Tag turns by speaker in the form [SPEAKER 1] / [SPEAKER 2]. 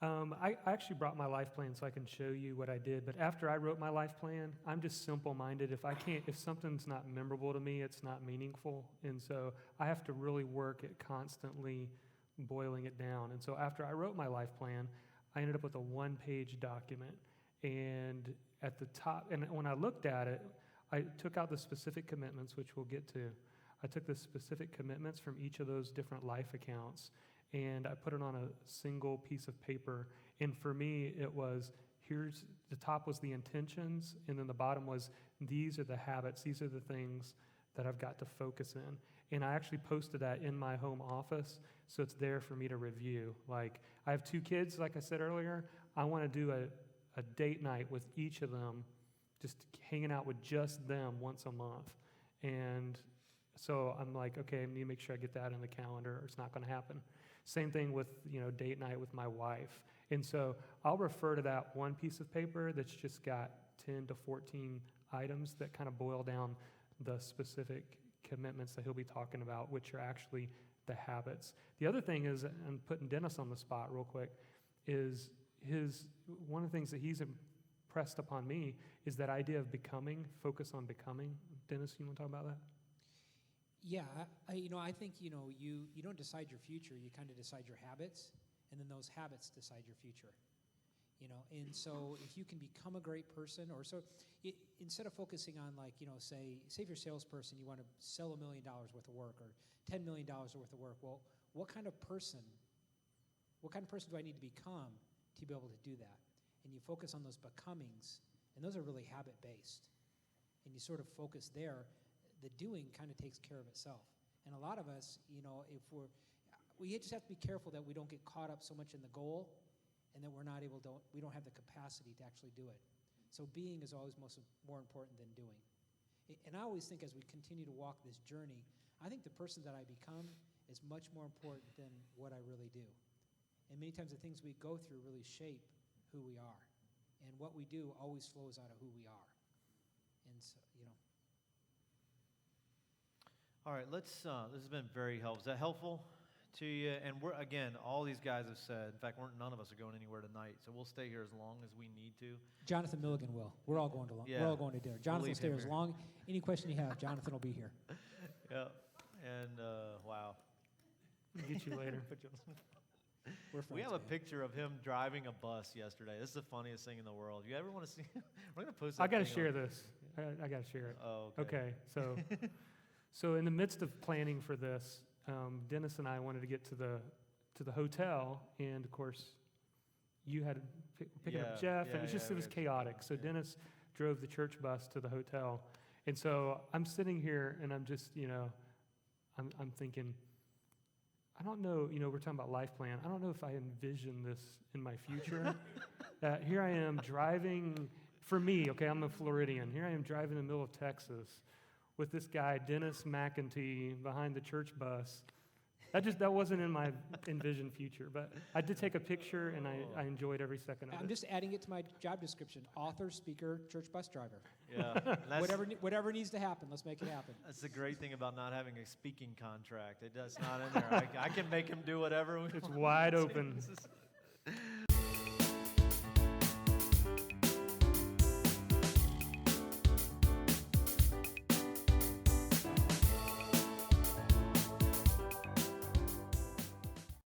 [SPEAKER 1] I actually brought my life plan so I can show you what I did. But after I wrote my life plan, I'm just simple-minded. If something's not memorable to me, it's not meaningful. And so I have to really work at constantly boiling it down. And so after I wrote my life plan, I ended up with a one-page document. And at the top, and when I looked at it, I took out the specific commitments, which we'll get to. I took the specific commitments from each of those different life accounts, and I put it on a single piece of paper. And for me, it was, the top was the intentions, and then the bottom was, these are the habits, these are the things that I've got to focus in. And I actually posted that in my home office, so it's there for me to review. Like, I have 2 kids, like I said earlier. I want to do a date night with each of them, just hanging out with just them once a month. And so I'm like, okay, I need to make sure I get that in the calendar, or it's not going to happen. Same thing with, date night with my wife. And so I'll refer to that one piece of paper that's just got 10 to 14 items that kind of boil down the specific commitments that he'll be talking about, which are actually the habits. The other thing is, and putting Dennis on the spot real quick, is one of the things that he's impressed upon me is that idea of becoming, focus on becoming. Dennis, you want to talk about that?
[SPEAKER 2] Yeah, I think, you don't decide your future, you kind of decide your habits, and then those habits decide your future. And so if you can become a great person, instead of focusing on say if you're a salesperson, you want to sell $1 million worth of work or $10 million worth of work. Well, what kind of person do I need to become to be able to do that? And you focus on those becomings, and those are really habit-based. And you sort of focus there. The doing kind of takes care of itself. And a lot of us, we just have to be careful that we don't get caught up so much in the goal and that we don't have the capacity to actually do it. So being is always more important than doing. And I always think as we continue to walk this journey, I think the person that I become is much more important than what I really do. And many times the things we go through really shape who we are. And what we do always flows out of who we are. And so,
[SPEAKER 3] All right, this has been very helpful. Is that helpful to you? And all these guys have said, in fact, none of us are going anywhere tonight, so we'll stay here as long as we need to.
[SPEAKER 2] Jonathan Milligan will. We're all going to dinner. Jonathan will stay here as long. Any question you have, Jonathan will be here.
[SPEAKER 3] Yeah, and wow.
[SPEAKER 1] We'll get you later.
[SPEAKER 3] We have a picture of him driving a bus yesterday. This is the funniest thing in the world. You ever want to see? We're going to post.
[SPEAKER 1] I got to share this. I got to share it.
[SPEAKER 3] Oh,
[SPEAKER 1] okay. So in the midst of planning for this, Dennis and I wanted to get to the hotel, and of course, you had to pick up Jeff, and it was chaotic. So Dennis drove the church bus to the hotel, and so I'm sitting here, and I'm just, I'm thinking, I don't know, we're talking about life plan. I don't know if I envision this in my future. Here I am driving, for me, okay, I'm a Floridian. Here I am driving in the middle of Texas with this guy, Dennis McEntee, behind the church bus. That wasn't in my envisioned future, but I did take a picture, and I enjoyed every second of it.
[SPEAKER 2] I'm just adding it to my job description: author, speaker, church bus driver.
[SPEAKER 3] Yeah.
[SPEAKER 2] Whatever needs to happen, let's make it happen.
[SPEAKER 3] That's the great thing about not having a speaking contract. It's not in there. I can make him do whatever.
[SPEAKER 1] It's wide open.